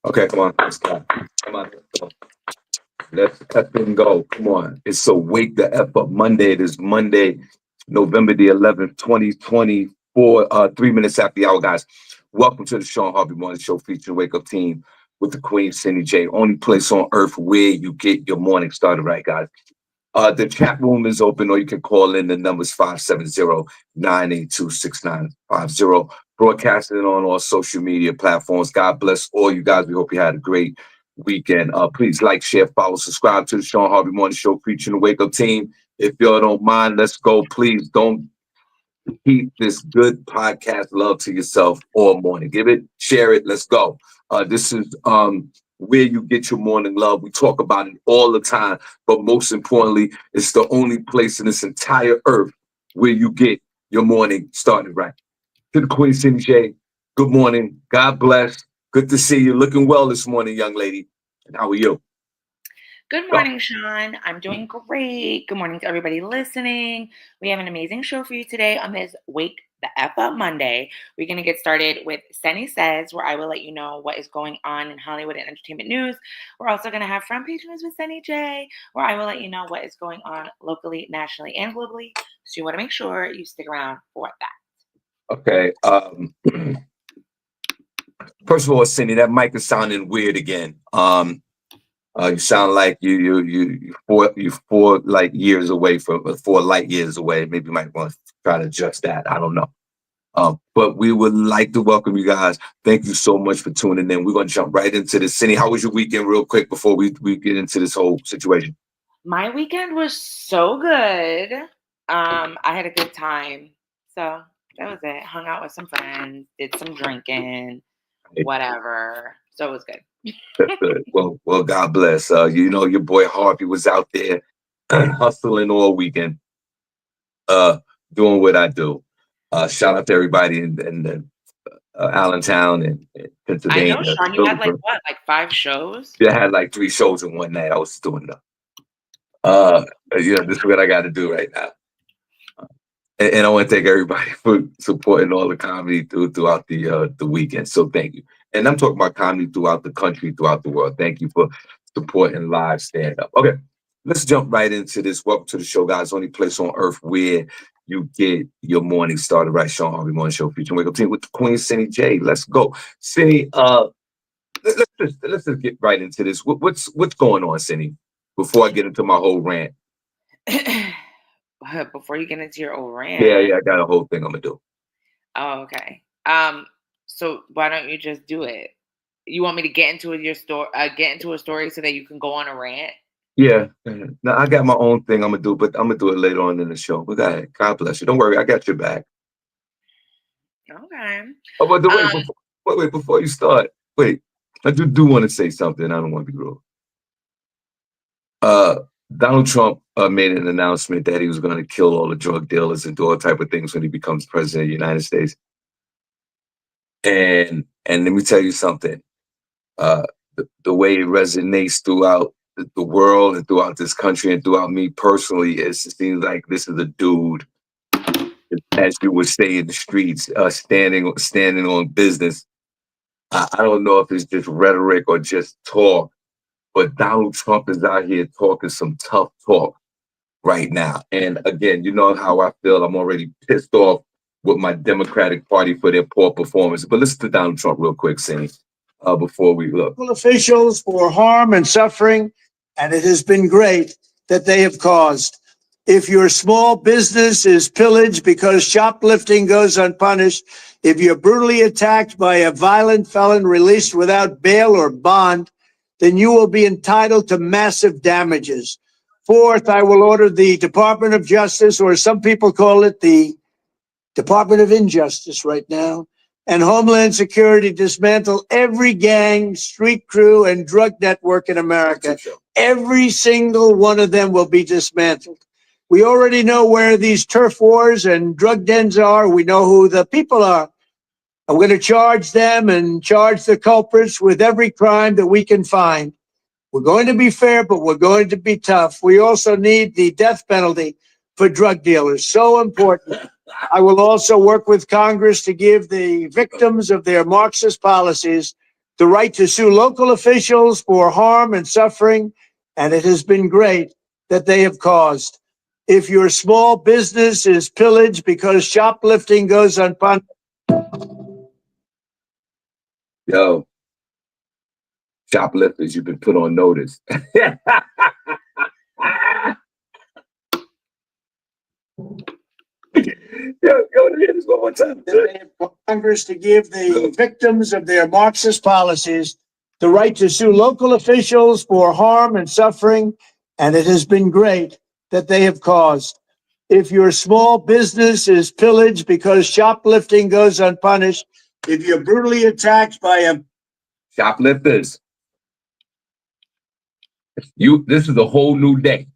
Okay, come on, let's go. Come on, let's go. Let's cut and go. Come on. It's a Wake the F Up Monday. It is Monday, November the 11th, 2024, 3 minutes after the hour, guys. Welcome to the Shawn Harvey Morning Show featuring Wake Up Team with the Queen, SennyJ. Only place on earth where you get your morning started right, guys. The chat room is open, or you can call in. The number's 570-982-6950. Broadcasting on all social media platforms. God bless all you guys. We hope you had a great weekend. Please like, share, follow, subscribe to the Shawn Harvey Morning Show featuring the Wake Up Team. If y'all don't mind, let's go. Please don't keep this good podcast love to yourself all morning. Give it, share it. Let's go. This is where you get your morning love. We talk about it all the time, but most importantly, it's the only place in this entire earth where you get your morning started right. To the Queen, SennyJ, good morning. God bless. Good to see you. Looking well this morning, young lady. And how are you? Good morning, Shawn. I'm doing great. Good morning to everybody listening. We have an amazing show for you today on this Wake the F Up Monday. We're going to get started with Senny Says, where I will let you know what is going on in Hollywood and entertainment news. We're also going to have Front Page News with SennyJ, where I will let you know what is going on locally, nationally, and globally. So you want to make sure you stick around for that. Okay. First of all, Senny, that mic is sounding weird again. You sound like you four like years away from 4 light years away. Maybe you might want to try to adjust that. I don't know. But we would like to welcome you guys. Thank you so much for tuning in. We're gonna jump right into this. Senny, how was your weekend, real quick, before we get into this whole situation? My weekend was so good. I had a good time. So that was it. Hung out with some friends, did some drinking, whatever. So it was good. That's good. Well, God bless. You know, your boy Harvey was out there hustling all weekend, doing what I do. Shout out to everybody in Allentown and I Pennsylvania. know, Shawn, you had like 5 shows? Yeah, I had like 3 shows in one night. I was doing them. This is what I got to do right now. And I want to thank everybody for supporting all the comedy throughout the weekend. So thank you. And I'm talking about comedy throughout the country, throughout the world. Thank you for supporting live stand-up. Okay, let's jump right into this. Welcome to the show, guys. Only place on earth where you get your morning started right. Shawn Harvey Morning Show featuring Wake Up Team with the Queen, SennyJ. Let's go. Senny, let's just get right into this. What's going on, Senny, before I get into my whole rant? Before you get into your old rant. Yeah, I got a whole thing I'm gonna do. Oh, okay. So why don't you just do it? You want me to get into a story so that you can go on a rant? Yeah. Now I got my own thing I'm gonna do, but I'm gonna do it later on in the show. But go ahead. God bless you. Don't worry, I got your back. Okay. Oh, but wait, before you start, wait. I do want to say something. I don't want to be rude. Donald Trump made an announcement that he was going to kill all the drug dealers and do all type of things when he becomes president of the United States. And let me tell you something. The way it resonates throughout the world and throughout this country and throughout me personally, it seems like this is a dude, as you would say in the streets, standing on business. I don't know if it's just rhetoric or just talk, but Donald Trump is out here talking some tough talk right now. And again, you know how I feel. I'm already pissed off with my Democratic Party for their poor performance. But listen to Donald Trump real quick, Senny, before we look. Officials for harm and suffering, and it has been great that they have caused. If your small business is pillaged because shoplifting goes unpunished, if you're brutally attacked by a violent felon released without bail or bond, then you will be entitled to massive damages. Fourth, I will order the Department of Justice, or some people call it the Department of Injustice right now, and Homeland Security dismantle every gang, street crew, and drug network in America. Every single one of them will be dismantled. We already know where these turf wars and drug dens are. We know who the people are. I'm going to charge them and charge the culprits with every crime that we can find. We're going to be fair, but we're going to be tough. We also need the death penalty for drug dealers. So important. I will also work with Congress to give the victims of their Marxist policies the right to sue local officials for harm and suffering, and it has been great that they have caused. If your small business is pillaged because shoplifting goes unpunished. Yo, shoplifters, you've been put on notice. Go hear this one more time. They have Congress to give the victims of their Marxist policies the right to sue local officials for harm and suffering, and it has been great that they have caused. If your small business is pillaged because shoplifting goes unpunished, if you're brutally attacked by a Shoplifters, this is a whole new day.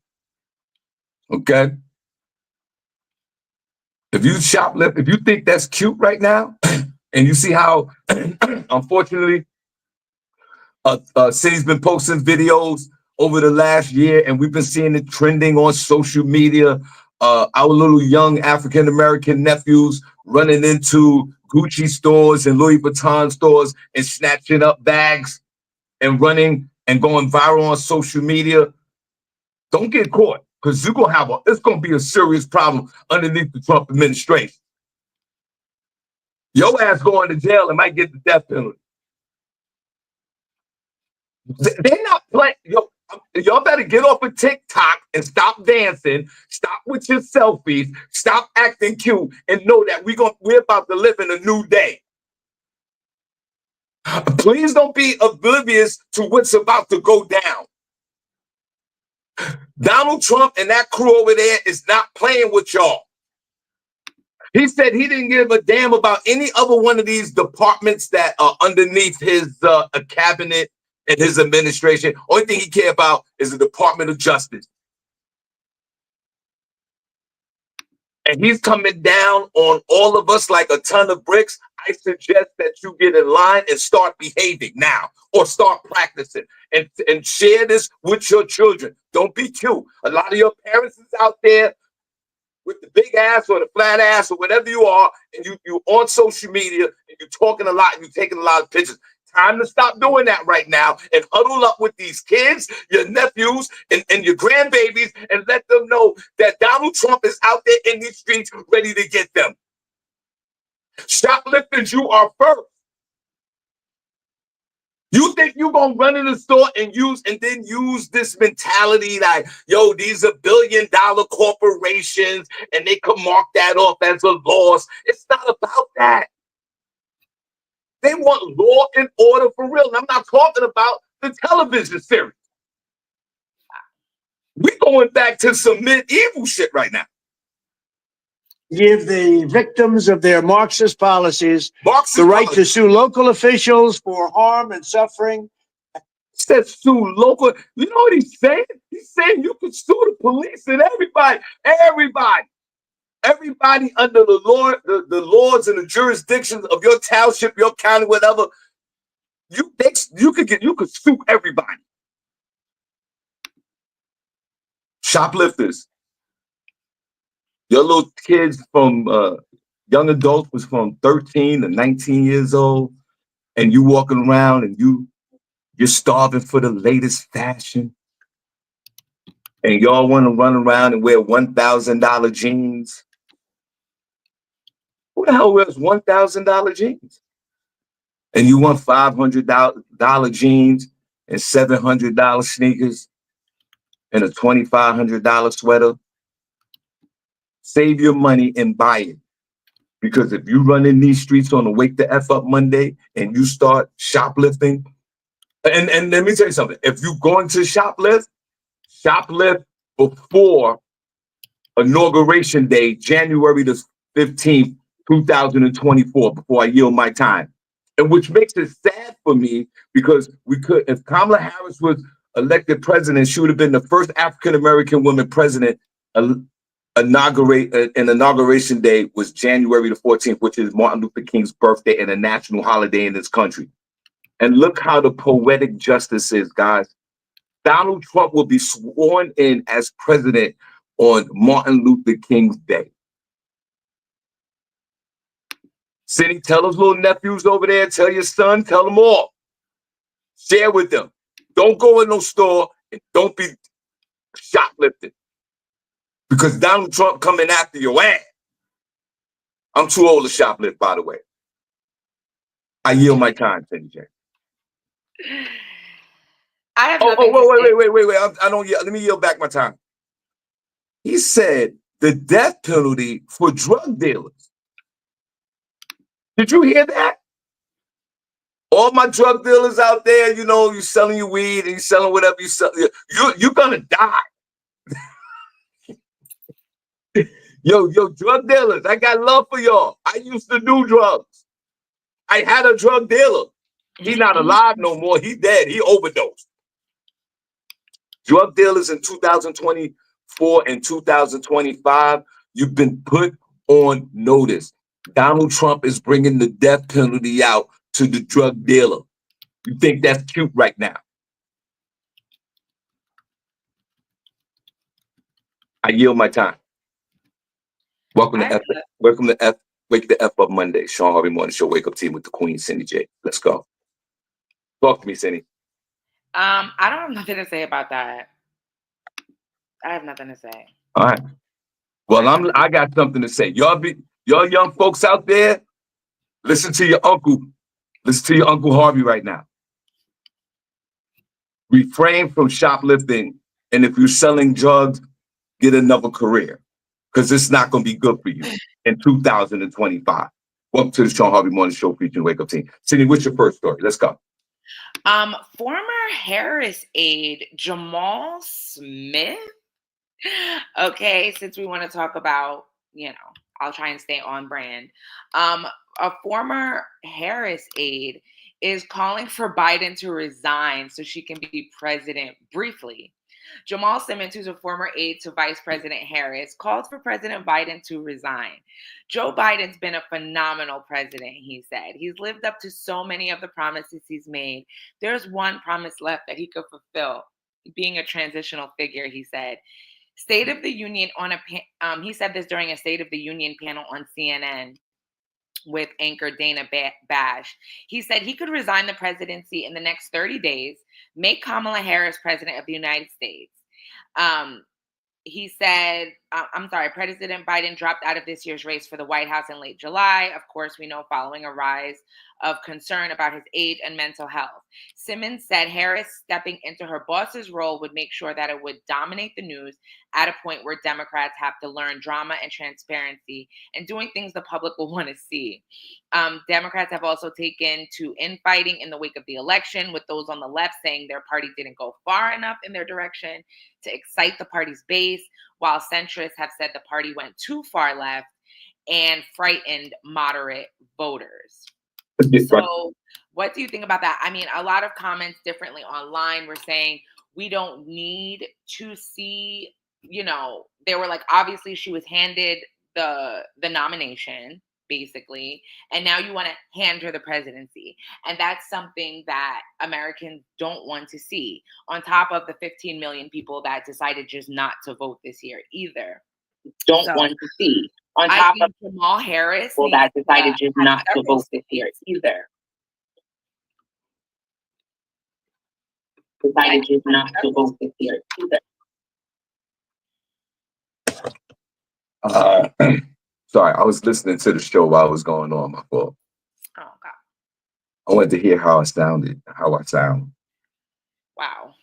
Okay? If you shoplift, if you think that's cute right now, and you see how, unfortunately, City's been posting videos over the last year, and we've been seeing it trending on social media. Our little young African-American nephews running into Gucci stores and Louis Vuitton stores and snatching up bags and running and going viral on social media. Don't get caught, because you're gonna have it's gonna be a serious problem underneath the Trump administration. Your ass going to jail and might get the death penalty. They're not playing. Y'all better get off of TikTok and stop dancing. Stop with your selfies. Stop acting cute, and know that we're about to live in a new day. Please don't be oblivious to what's about to go down. Donald Trump and that crew over there is not playing with y'all. He said he didn't give a damn about any other one of these departments that are underneath his cabinet and his administration. Only thing he cared about is the Department of Justice. And he's coming down on all of us like a ton of bricks. I suggest that you get in line and start behaving now, or start practicing and share this with your children. Don't be cute. A lot of your parents is out there with the big ass or the flat ass or whatever you are, and you on social media and you're talking a lot and you're taking a lot of pictures. Time to stop doing that right now and huddle up with these kids, your nephews, and your grandbabies, and let them know that Donald Trump is out there in these streets ready to get them. Shoplifters, you are first. You think you're going to run in the store and then use this mentality like, yo, these are billion-dollar corporations and they can mark that off as a loss. It's not about that. They want law and order for real. And I'm not talking about the television series. We're going back to some medieval shit right now. Give the victims of their Marxist policies the right to sue local officials for harm and suffering. Said sue local. You know what he's saying? He's saying you can sue the police and everybody under the law, the laws and the jurisdictions of your township, your county, whatever. You could sue everybody. Shoplifters. Your little kids from young adults was from 13 to 19 years old, and you walking around and you're starving for the latest fashion, and y'all want to run around and wear $1,000 jeans. Who the hell wears $1,000 jeans? And you want $500 jeans and $700 sneakers and a $2,500 sweater? Save your money and buy it. Because if you run in these streets on a Wake the F Up Monday and you start shoplifting, and let me tell you something, if you're going to shoplift before Inauguration Day, January the 15th, 2024, before I yield my time. And which makes it sad for me, because if Kamala Harris was elected president, she would have been the first African-American woman president. Inauguration Day was January the 14th, which is Martin Luther King's birthday and a national holiday in this country. And look how the poetic justice is, guys. Donald Trump will be sworn in as president on Martin Luther King's day. Cindy, tell those little nephews over there, tell your son, tell them all. Share with them. Don't go in no store and don't be shoplifting. Because Donald Trump coming after your ass. I'm too old to shoplift, by the way. I yield my time, SennyJ. I have nothing to say. Wait. I don't yell. Let me yield back my time. He said the death penalty for drug dealers. Did you hear that? All my drug dealers out there, you know, you selling your weed and you selling whatever you sell. You're gonna die. Yo, drug dealers, I got love for y'all. I used to do drugs. I had a drug dealer. He's not alive no more. He dead. He overdosed. Drug dealers in 2024 and 2025, you've been put on notice. Donald Trump is bringing the death penalty out to the drug dealer. You think that's cute right now? I yield my time. Welcome to Wake the F Up Monday. Shawn Harvey Morning Show. Wake up team with the Queen, SennyJ. Let's go. Talk to me, Senny. I don't have nothing to say about that. I have nothing to say. All right. Well, I got something to say. Y'all young folks out there, listen to your uncle. Listen to your Uncle Harvey right now. Refrain from shoplifting, and if you're selling drugs, get another career, because it's not going to be good for you in 2025. Welcome to the Shawn Harvey Morning Show featuring Wake Up Team. Cindy, what's your first story? Let's go. Former Harris aide Jamal Smith. Okay, since we want to talk about, I'll try and stay on brand. A former Harris aide is calling for Biden to resign so she can be president briefly. Jamal Simmons, who's a former aide to Vice President Harris, called for President Biden to resign. Joe Biden's been a phenomenal president, he said. He's lived up to so many of the promises he's made. There's one promise left that he could fulfill, being a transitional figure, he said. State of the Union he said this during a State of the Union panel on CNN with anchor Dana Bash. He said he could resign the presidency in the next 30 days, make Kamala Harris president of the United States. He said, President Biden dropped out of this year's race for the White House in late July. Of course, we know following a rise of concern about his age and mental health. Simmons said Harris stepping into her boss's role would make sure that it would dominate the news at a point where Democrats have to learn drama and transparency and doing things the public will want to see. Democrats have also taken to infighting in the wake of the election, with those on the left saying their party didn't go far enough in their direction to excite the party's base, while centrists have said the party went too far left and frightened moderate voters. So what do you think about that? I mean, a lot of comments differently online were saying we don't need to see, they were like, obviously she was handed the nomination, basically, and now you want to hand her the presidency. And that's something that Americans don't want to see, on top of the 15 million people that decided just not to vote this year either. Want to see. On top of Jamal Harris people that decided just not to vote this year either. Decided just not to vote this year either. Sorry, I was listening to the show while it was going on. My fault. Oh God. I wanted to hear how I sound. Wow.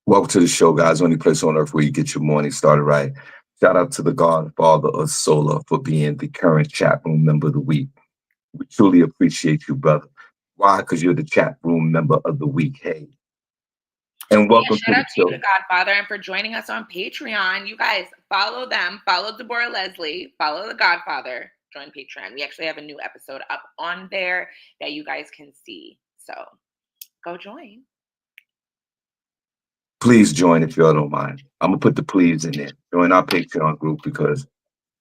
Welcome to the show, guys. Only place on earth where you get your morning started right. Shout out to the Godfather of Solar for being the current chat room member of the week. We truly appreciate you, brother. Why? Because you're the chat room member of the week. Hey. And welcome to the show. Shout out to the Godfather, and for joining us on Patreon. You guys follow them, follow Deborah Leslie, follow the Godfather, join Patreon. We actually have a new episode up on there that you guys can see. So go join. Please join if y'all don't mind. I'm going to put the please in there. Join our Patreon group because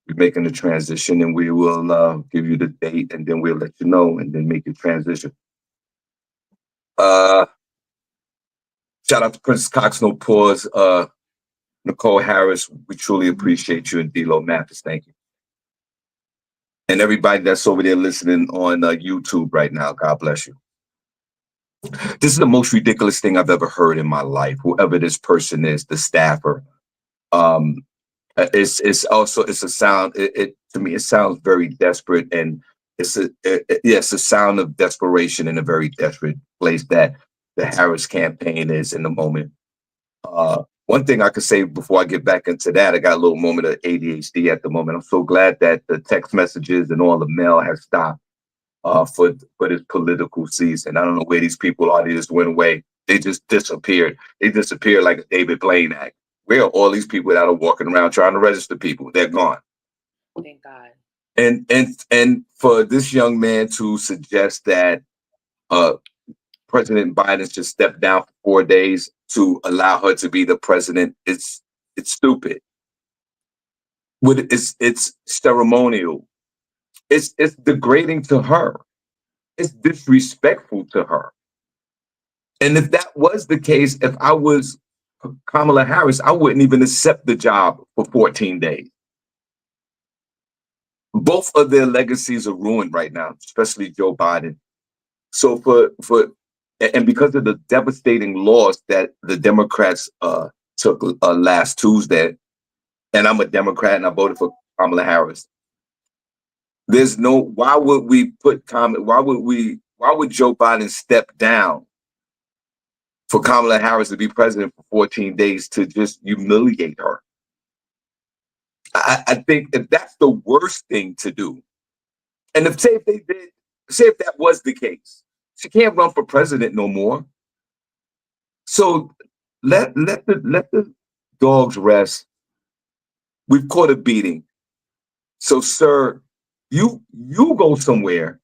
we're making the transition, and we will give you the date, and then we'll let you know, and then make the transition. Shout out to Princess Cox, No Pause, Nicole Harris. We truly appreciate you, and D-Lo Mathis. Thank you. And everybody that's over there listening on YouTube right now, God bless you. This is the most ridiculous thing I've ever heard in my life. Whoever this person is, the staffer, it's a sound. It to me, it sounds very desperate, and it's a sound of desperation in a very desperate place that the Harris campaign is in the moment. One thing I could say before I get back into that, I got a little moment of ADHD at the moment. I'm so glad that the text messages and all the mail has stopped for this political season. I don't know where these people are. They just went away. They just disappeared. They disappeared like a David Blaine act. Where are all these people that are walking around trying to register people? They're gone. Thank God. And for this young man to suggest that President Biden should step down for 4 days to allow her to be the president, it's stupid. It's ceremonial. It's degrading to her. It's disrespectful to her. And if that was the case, if I was Kamala Harris, I wouldn't even accept the job for 14 days. Both of their legacies are ruined right now, especially Joe Biden. So and because of the devastating loss that the Democrats took last Tuesday, and I'm a Democrat and I voted for Kamala Harris. Why would Joe Biden step down for Kamala Harris to be president for 14 days to just humiliate her? I think if that's the worst thing to do, and if that was the case, she can't run for president no more. So let the dogs rest. We've caught a beating. So, sir, you go somewhere.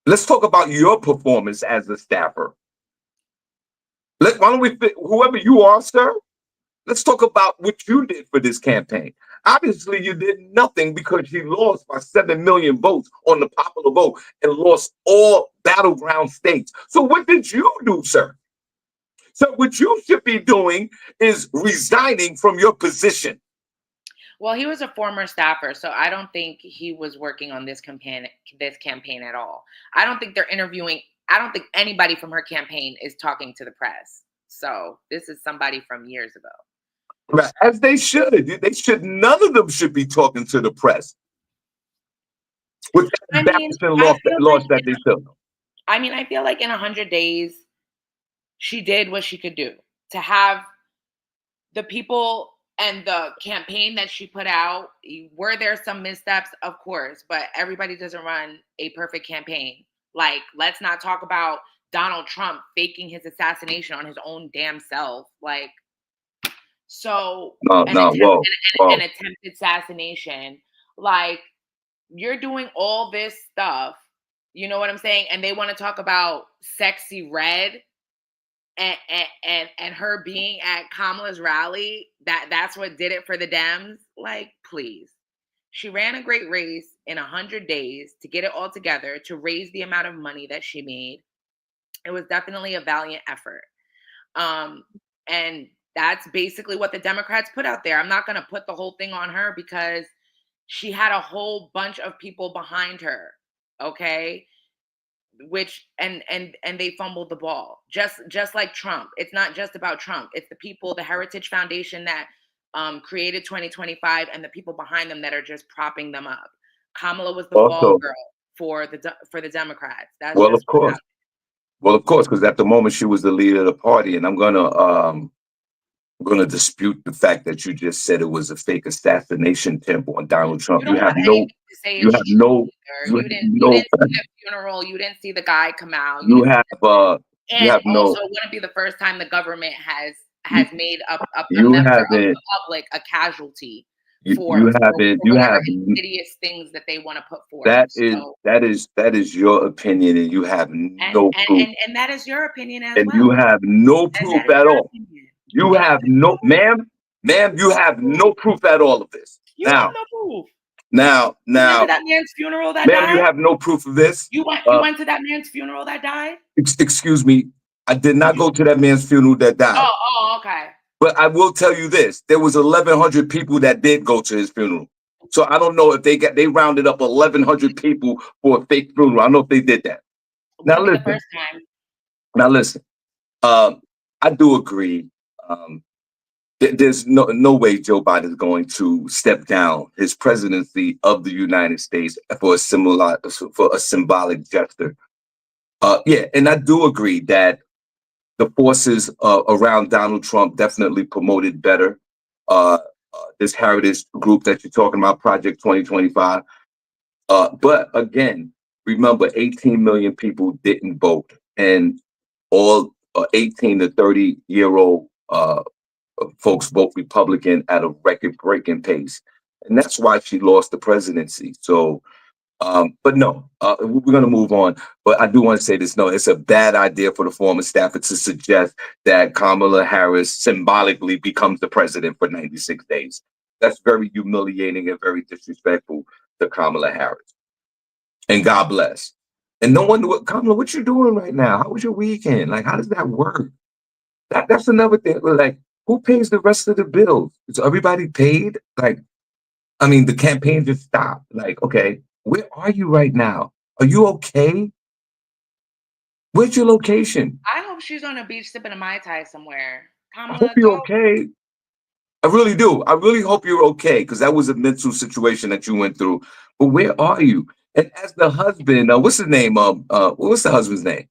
Let's talk about your performance as a staffer. Why don't we, whoever you are, sir, let's talk about what you did for this campaign. Obviously, you did nothing because you lost by 7 million votes on the popular vote and lost all battleground states. So what did you do, sir? So what you should be doing is resigning from your position. Well, he was a former staffer, so I don't think he was working on this campaign at all. I don't think they're interviewing. I don't think anybody from her campaign is talking to the press. So this is somebody from years ago. Right. As they should. None of them should be talking to the press. With that embarrassing loss that they took. I mean, I feel like in 100 days, she did what she could do to have the people and the campaign that she put out. Were there some missteps? Of course, but everybody doesn't run a perfect campaign. Like, let's not talk about Donald Trump faking his assassination on his own damn self. Like, so an attempted assassination. Like, you're doing all this stuff. You know what I'm saying? And they want to talk about Sexy Red and her being at Kamala's rally. That's what did it for the Dems. Like, please. She ran a great race in 100 days to get it all together, to raise the amount of money that she made. It was definitely a valiant effort. And that's basically what the Democrats put out there. I'm not going to put the whole thing on her because she had a whole bunch of people behind her. Okay. Which and they fumbled the ball, just like Trump. It's not just about Trump. It's the people, the Heritage Foundation that created 2025, and the people behind them that are just propping them up. Kamala was the fall girl for the Democrats. That's well, of course. Well, of course, because at the moment she was the leader of the party, and I'm gonna dispute the fact that you just said it was a fake assassination attempt on Donald Trump. You didn't see the funeral. You didn't see the guy come out. You have also wouldn't be the first time the government has made a member of the public a casualty for hideous things that they want to put forth. That is your opinion, and you have no proof. And that is your opinion as well. And you have no proof at all. You have no, ma'am, you have no proof at all of this. You have no proof. Now, you went to that man's funeral that died? You have no proof of this. You went to that man's funeral that died? Excuse me, I did not go to that man's funeral that died. Oh, okay. But I will tell you this: there was 1,100 people that did go to his funeral. So I don't know if they rounded up 1,100 people for a fake funeral. I don't know if they did that. Now Wouldn't be the listen, first time. now listen. I do agree. Um, there's no way Joe Biden is going to step down his presidency of the United States for a symbolic gesture. Yeah, and I do agree that the forces around Donald Trump definitely promoted better this heritage group that you're talking about, Project 2025. But again, remember, 18 million people didn't vote, and all 18 to 30-year-old folks vote Republican at a record-breaking pace, and that's why she lost the presidency. So, but no, we're going to move on. But I do want to say this: no, it's a bad idea for the former staffer to suggest that Kamala Harris symbolically becomes the president for 96 days. That's very humiliating and very disrespectful to Kamala Harris. And God bless. And no one, Kamala, what you doing right now? How was your weekend? Like, how does that work? That's another thing. Like, who pays the rest of the bills? Is everybody paid? Like, I mean, the campaign just stopped. Like, okay, where are you right now? Are you okay? Where's your location? I hope she's on a beach sipping a Mai Tai somewhere. I hope Kamala, you're go. okay. I really do. I really hope you're okay, because that was a mental situation that you went through. But where are you? And as the husband, what's his name? What's the husband's name?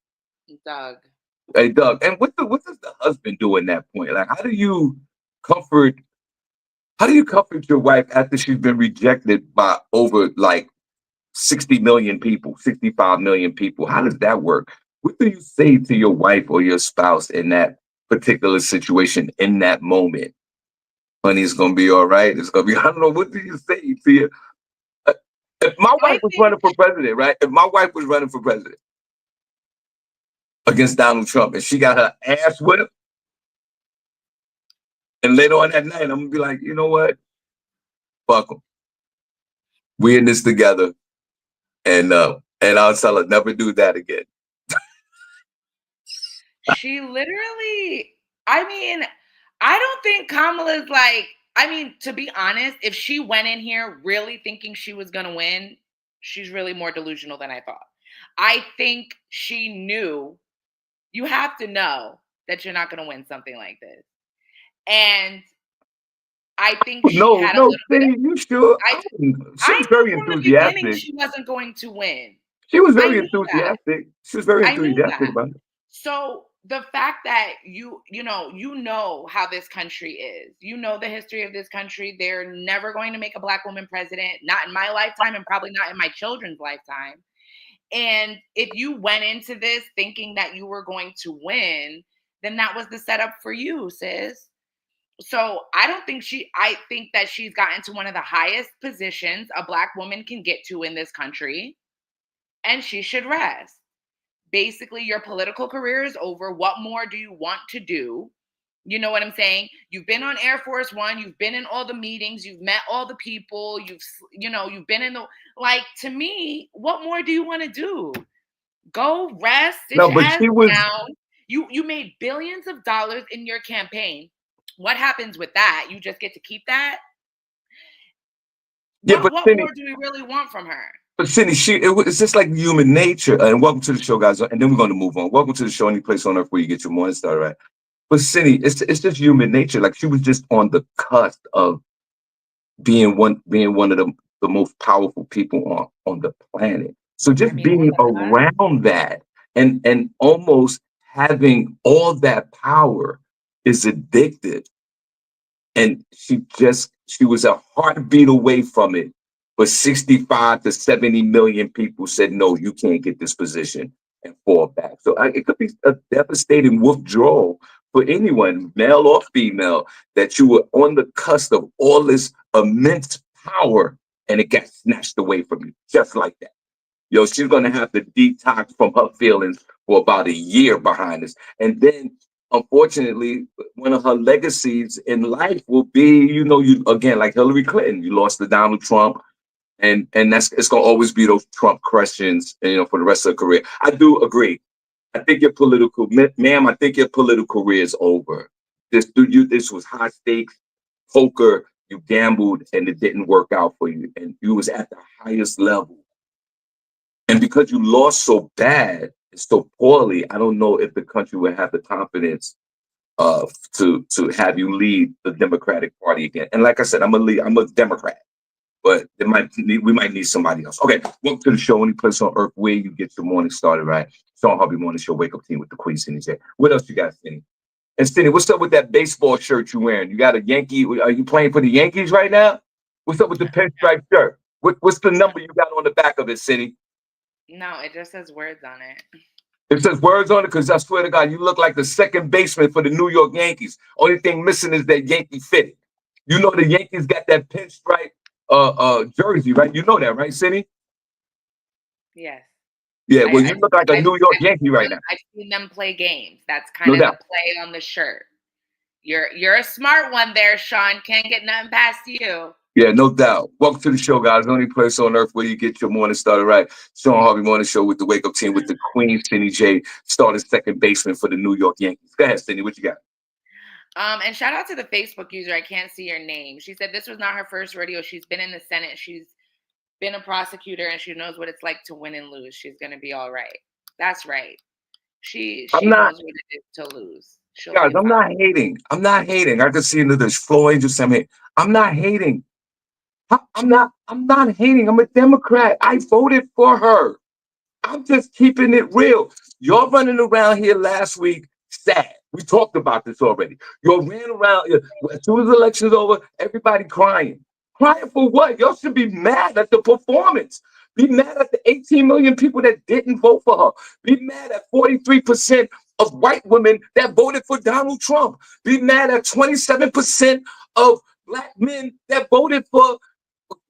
Doug. Hey, Doug. And what does the husband do in that point? Like, comfort? How do you comfort your wife after she's been rejected by over like 60 million people, 65 million people? How does that work? What do you say to your wife or your spouse in that particular situation, in that moment? Honey, it's gonna be all right. It's gonna be. I don't know. What do you say to your? Uh, if my I wife was think running for president, right? If my wife was running for president against Donald Trump, and she got her ass whipped, and later on that night, I'm gonna be like, you know what? Fuck them. We in this together, and I'll tell her never do that again. she literally, I mean, I don't think Kamala's like, I mean, to be honest, if she went in here really thinking she was going to win, she's really more delusional than I thought. I think she knew, you have to know that you're not going to win something like this. And I think she No, had a no, little bit of, Cindy, you sure? I, She I was knew very from the beginning enthusiastic. she wasn't going to win. She was I very knew that. enthusiastic. She was very I knew enthusiastic that. about it. So the fact that you know how this country is. You know the history of this country. They're never going to make a black woman president, not in my lifetime and probably not in my children's lifetime. And if you went into this thinking that you were going to win, then that was the setup for you, sis. So I think that she's gotten to one of the highest positions a black woman can get to in this country, and she should rest. Basically, your political career is over. What more do you want to do? You know what I'm saying? You've been on Air Force One, you've been in all the meetings, you've met all the people, you've been in the, like, to me, what more do you want to do? Go rest, sit No, your but ass she was. down. You made billions of dollars in your campaign. What happens with that? You just get to keep that? Yeah, What more do we really want from her? but Cindy, it's just like human nature. And welcome to the show, guys. And then we're going to move on. Welcome to the show, any place on earth where you get your morning started, right? But Cindy, it's just human nature. Like, she was just on the cusp of being one of the most powerful people on the planet. So I just mean, on being the cusp. around that and almost having all that power is addictive. And she was a heartbeat away from it. But 65 to 70 million people said, no, you can't get this position, and fall back. So it could be a devastating withdrawal for anyone, male or female, that you were on the cusp of all this immense power and it got snatched away from you just like that. Yo, she's gonna have to detox from her feelings for about a year behind this. And then, unfortunately, one of her legacies in life will be, you again, like Hillary Clinton, you lost to Donald Trump, and it's gonna always be those Trump questions, for the rest of her career. I do agree. I think ma'am, I think your political career is over. This was high stakes poker. you gambled and it didn't work out for you, and you was at the highest level. And because you lost so bad and so poorly, I don't know if the country would have the confidence to have you lead the Democratic Party again. And like I said, I'm a Democrat, but we might need somebody else. Okay, welcome to the show. Any place on earth where you get your morning started, right? Shawn Harvey Morning Show, Wake Up Team with the Queen SennyJ. What else you got, Cindy? And Cindy, what's up with that baseball shirt you wearing? You got a Yankee? Are you playing for the Yankees right now? What's up with the pinstripe shirt? What's the number you got on the back of it, Cindy? No, it just says words on it. It says words on it because I swear to God, you look like the second baseman for the New York Yankees. Only thing missing is that Yankee fitting. You know the Yankees got that pinstripe jersey, right? You know that, right, Cindy? Yes. Yeah, well, you look like a New York Yankee right now. I've seen them play games. That's kind of the play on the shirt. You're a smart one there, Shawn. Can't get nothing past you. Yeah, no doubt. Welcome to the show, guys. The only place on earth where you get your morning started right. Shawn Harvey Morning Show with the Wake Up Team with the Queen SennyJ, starting second baseman for the New York Yankees. Go ahead, Cindy. What you got? And shout out to the Facebook user. I can't see your name. She said this was not her first rodeo. She's been in the Senate. She's been a prosecutor, and she knows what it's like to win and lose. She's gonna be all right. That's right. She knows what it is to lose. Guys, I'm not hating. I'm not hating. I can see into this flow angel saying, I'm not hating. I'm not hating. I'm a Democrat. I voted for her. I'm just keeping it real. Y'all running around here last week sad. We talked about this already. Y'all ran around as soon as the election's over, everybody crying. Crying for what? Y'all should be mad at the performance. Be mad at the 18 million people that didn't vote for her. Be mad at 43% of white women that voted for Donald Trump. Be mad at 27% of black men that voted for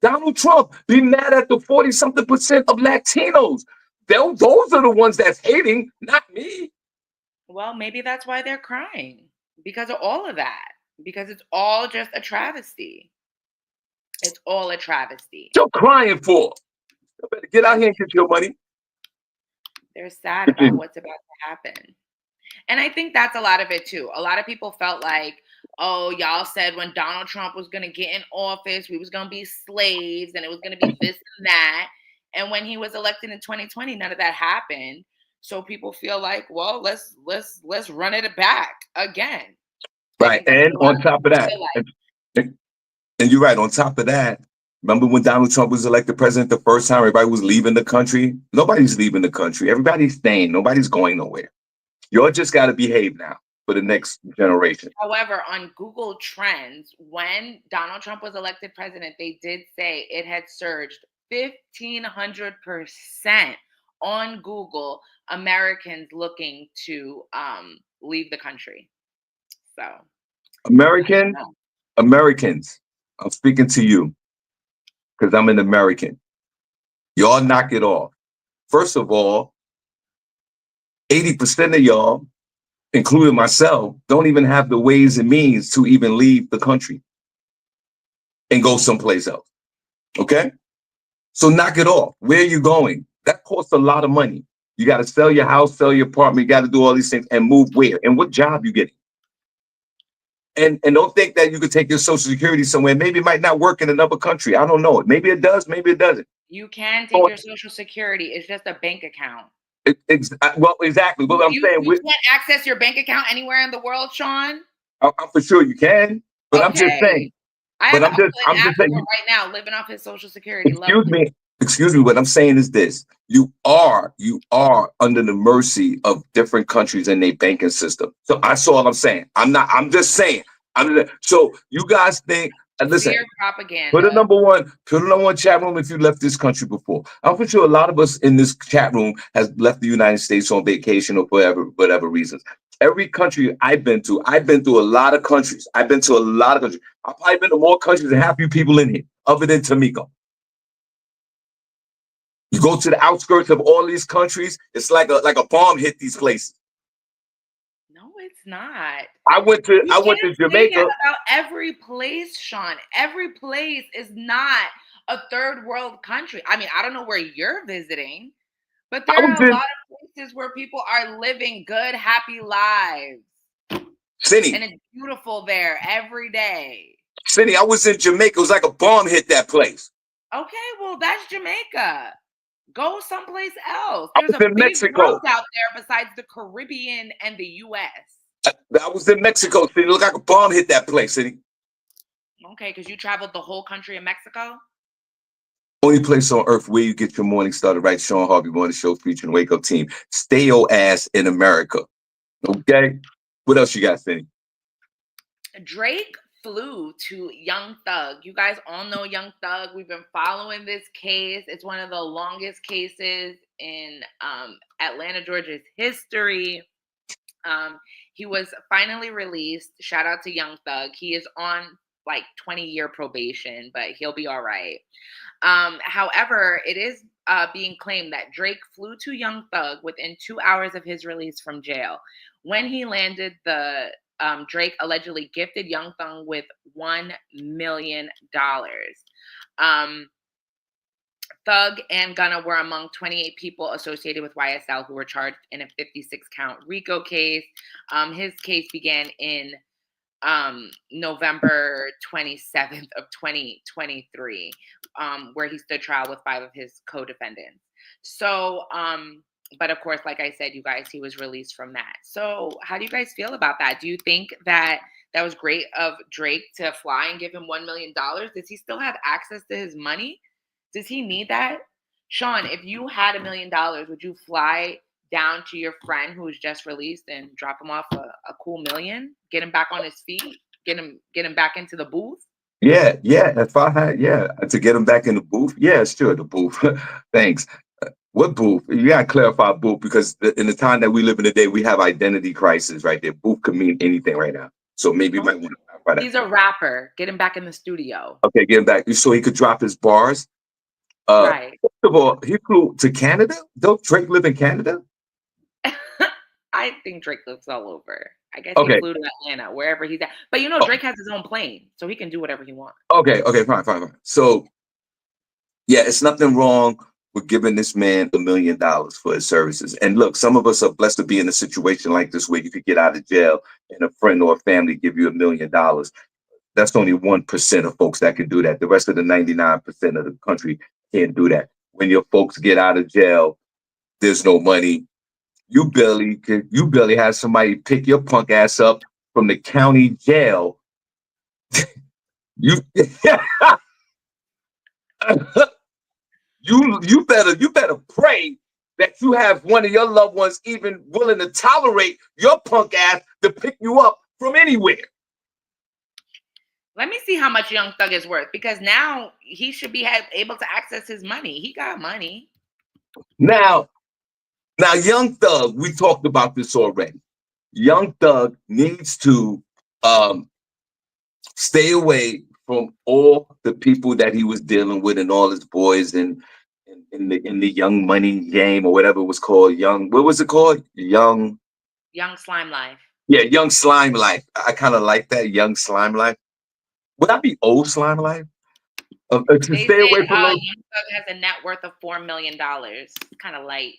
Donald Trump. Be mad at the 40-something% of Latinos. Those are the ones that's hating, not me. Well, maybe that's why they're crying. Because of all of that. Because it's all just a travesty. It's all a travesty. What you're crying for? You better get out here and get your money. They're sad about what's about to happen. And I think that's a lot of it too. A lot of people felt like, oh, y'all said when Donald Trump was going to get in office, we was going to be slaves and it was going to be this and that. And when he was elected in 2020, none of that happened. So people feel like, well, let's run it back again. Right. And on top of that, and you're right, on top of that, remember when Donald Trump was elected president the first time, everybody was leaving the country? Nobody's leaving the country. Everybody's staying. Nobody's going nowhere. Y'all just got to behave now for the next generation. However, on Google Trends, when Donald Trump was elected president, they did say it had surged 1,500% on Google, Americans looking to leave the country. So, Americans, I'm speaking to you because I'm an American. Y'all knock it off. First of all, 80% of y'all, including myself, don't even have the ways and means to even leave the country and go someplace else. Okay? So knock it off. Where are you going? That costs a lot of money. You got to sell your house, sell your apartment, you got to do all these things and move where? And what job you getting? And don't think that you could take your Social Security somewhere. Maybe it might not work in another country. I don't know. Maybe it does. Maybe it doesn't. You can take your Social Security. It's just a bank account. Well, exactly. What I'm saying. You can't access your bank account anywhere in the world, Shawn. I'm for sure you can, but okay. I'm just saying. I'm just saying right now, living off his Social Security. Excuse me. What I'm saying is this: you are under the mercy of different countries and their banking system. So that's all I'm saying. I'm just saying. So you guys think. Listen, fear propaganda. Put a number one chat room if you left this country before. I'm for sure a lot of us in this chat room has left the United States on vacation or whatever reasons. Every country I've been to a lot of countries. I've probably been to more countries than half you people in here, other than Tamiko. You go to the outskirts of all these countries, it's like a bomb hit these places. No, it's not. I went to Jamaica. About every place, Shawn. Every place is not a third world country. I mean, I don't know where you're visiting, but there are a lot of places where people are living good, happy lives. Cindy. And it's beautiful there every day. Cindy, I was in Jamaica. It was like a bomb hit that place. Okay, well, that's Jamaica. Go someplace else. I There's was a in big Mexico. world out there besides the Caribbean and the U.S. I was in Mexico. Cindy, it looked like a bomb hit that place, Cindy. Okay, because you traveled the whole country of Mexico? Only place on earth where you get your morning started right. Shawn Harvey Morning Show featuring Wake Up Team. Stay your ass in America. Okay? What else you got, Cindy? Drake flew to Young Thug. You guys all know Young Thug. We've been following this case. It's one of the longest cases in Atlanta, Georgia's history. He was finally released. Shout out to Young Thug. He is on like 20-year probation, but he'll be all right. However, it is being claimed that Drake flew to Young Thug within 2 hours of his release from jail. When he landed, Drake allegedly gifted Young Thug with $1 million. Thug and Gunna were among 28 people associated with YSL who were charged in a 56-count RICO case. His case began in November 27th of 2023, where he stood trial with 5 of his co-defendants. So, but of course, like I said, you guys, he was released from that. So how do you guys feel about that? Do you think that was great of Drake to fly and give him $1 million? Does he still have access to his money? Does he need that? Shawn, if you had $1 million, would you fly down to your friend who was just released and drop him off a cool $1 million, get him back on his feet, get him back into the booth? Yeah. If I had, to get him back in the booth. Yeah, sure, the booth. Thanks. What booth? You gotta clarify booth because in the time that we live in today, we have identity crisis right there. Booth could mean anything right now. So maybe you might want to clarify that. He's a rapper. Get him back in the studio. Okay, get him back so he could drop his bars. Right. First of all, he flew to Canada. Don't Drake live in Canada? I think Drake lives all over. I guess Okay. he flew to Atlanta, wherever he's at. But Drake has his own plane, so he can do whatever he wants. Okay, fine. So, yeah, it's nothing wrong with giving this man $1 million for his services. And look, some of us are blessed to be in a situation like this where you could get out of jail and a friend or a family give you $1 million. That's only 1% of folks that can do that. The rest of the 99% of the country can't do that. When your folks get out of jail, there's no money. You barely have somebody pick your punk ass up from the county jail. you you better pray that you have one of your loved ones even willing to tolerate your punk ass to pick you up from anywhere. Let me see how much Young Thug is worth, because now he should be able to access his money. He got money. Now, Young Thug, we talked about this already. Young Thug needs to stay away from all the people that he was dealing with and all his boys in the Young Money game or whatever it was called. What was it called? Young Slime Life. Yeah, Young Slime Life. I kind of like that, Young Slime Life. Would that be Old Slime Life? To stay away from those. Young Thug has a net worth of $4 million. Kind of light.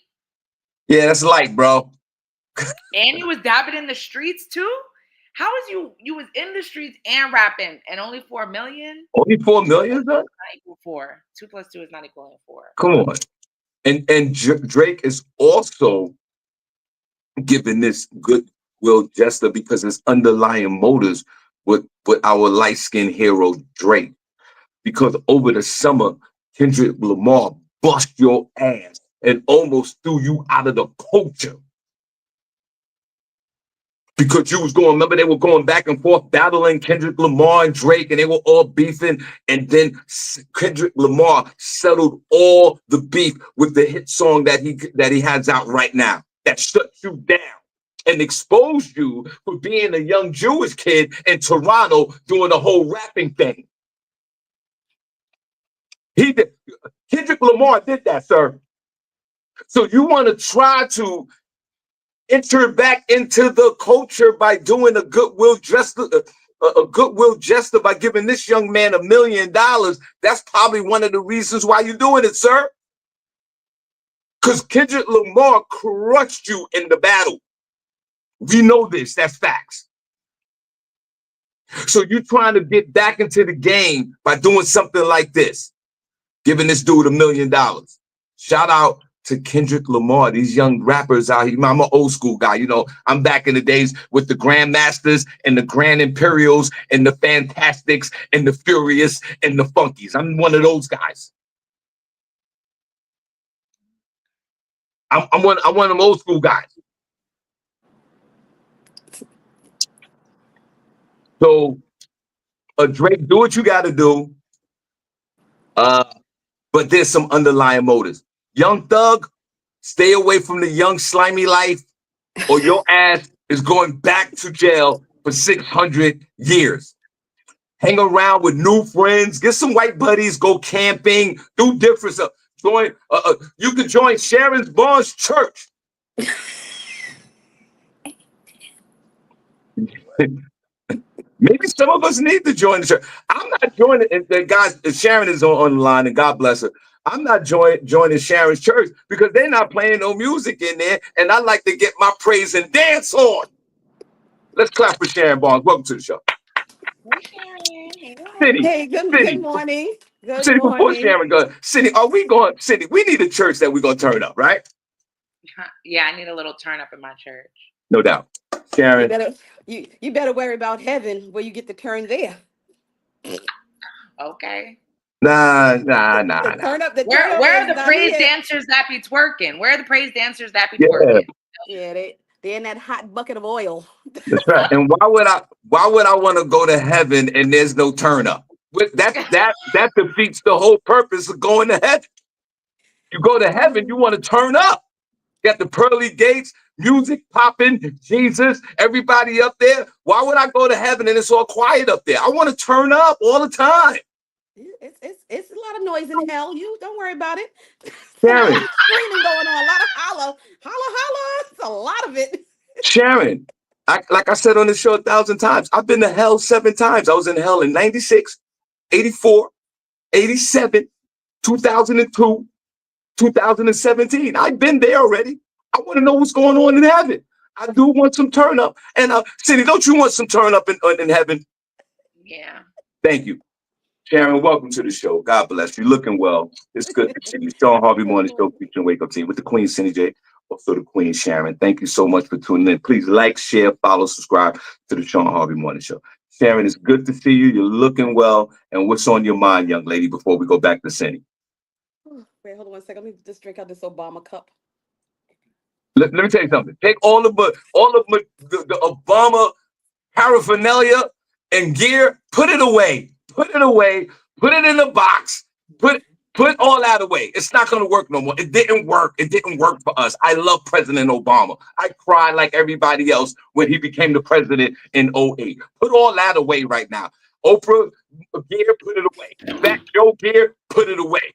Yeah, that's light, bro. And you was dabbing in the streets too? How is you was in the streets and rapping and only $4 million? Only $4 million, huh? Not equal 4. 2 + 2 is not equal to 4. Come on. And Drake is also giving this goodwill gesture because his underlying motives with our light-skinned hero Drake. Because over the summer, Kendrick Lamar bust your ass and almost threw you out of the culture. Because you was remember they were going back and forth battling Kendrick Lamar and Drake, and they were all beefing. And then Kendrick Lamar settled all the beef with the hit song that he has out right now that shut you down and exposed you for being a young Jewish kid in Toronto doing the whole rapping thing. Kendrick Lamar did that, sir. So you want to try to enter back into the culture by doing a goodwill gesture by giving this young man $1 million. That's probably one of the reasons why you're doing it, sir. Because Kendrick Lamar crushed you in the battle. We know this. That's facts. So you're trying to get back into the game by doing something like this, giving this dude $1 million. Shout out to Kendrick Lamar, these young rappers out here. I'm an old school guy. You know, I'm back in the days with the Grandmasters and the Grand Imperials and the Fantastics and the Furious and the Funkies. I'm one of those guys. I'm one of them old school guys. So, Drake, do what you got to do. But there's some underlying motives. Young Thug, stay away from the young slimy life, or your ass is going back to jail for 600 years. Hang around with new friends, get some white buddies, go camping, do different stuff. Join. You can join Sharon Barnes' church. Maybe some of us need to join the church. I'm not joining. The guys, Sharon is on the line, and God bless her. I'm not joining Sharon's church because they're not playing no music in there, and I like to get my praise and dance on. Let's clap for Sharon Barnes. Welcome to the show. Hey, good morning. Good City, before morning. Sharon goes, City, City, we need a church that we're going to turn up, right? Yeah, I need a little turn up in my church. No doubt. Sharon. You better worry about heaven where you get the turn there. Okay. Nah. The turn up. Where are the praise dancers that be twerking? Where are the praise dancers that be Yeah. twerking? Yeah, they're in that hot bucket of oil. That's right. And why would I want to go to heaven and there's no turn up? That defeats the whole purpose of going to heaven. You go to heaven, you want to turn up. Got the pearly gates, music popping, Jesus, everybody up there. Why would I go to heaven and it's all quiet up there? I want to turn up all the time. It's a lot of noise in hell. You don't worry about it. Sharon. Screaming going on, a lot of holla. It's a lot of it. Sharon, like I said on the show 1,000 times, I've been to hell 7 times. I was in hell in 96, 84, 87, 2002, 2017. I've been there already. I want to know what's going on in heaven. I do want some turn up. And Cindy, don't you want some turn up in heaven? Yeah. Thank you. Sharon, welcome to the show. God bless you. Looking well. It's good to see you. Shawn Harvey Morning Show featuring Wake Up Team with the Queen SennyJ, also the Queen Sharon. Thank you so much for tuning in. Please like, share, follow, subscribe to the Shawn Harvey Morning Show. Sharon, it's good to see you. You're looking well. And what's on your mind, young lady, before we go back to Senny? Wait, hold on 1 second. Let me just drink out this Obama cup. Let me tell you something. Take all of the Obama paraphernalia and gear, put it away. Put it away. Put it in a box. Put all that away. It's not going to work no more. It didn't work. It didn't work for us. I love President Obama. I cried like everybody else when he became the president in 2008. Put all that away right now. Oprah gear, put it away. Fat Joe gear, put it away.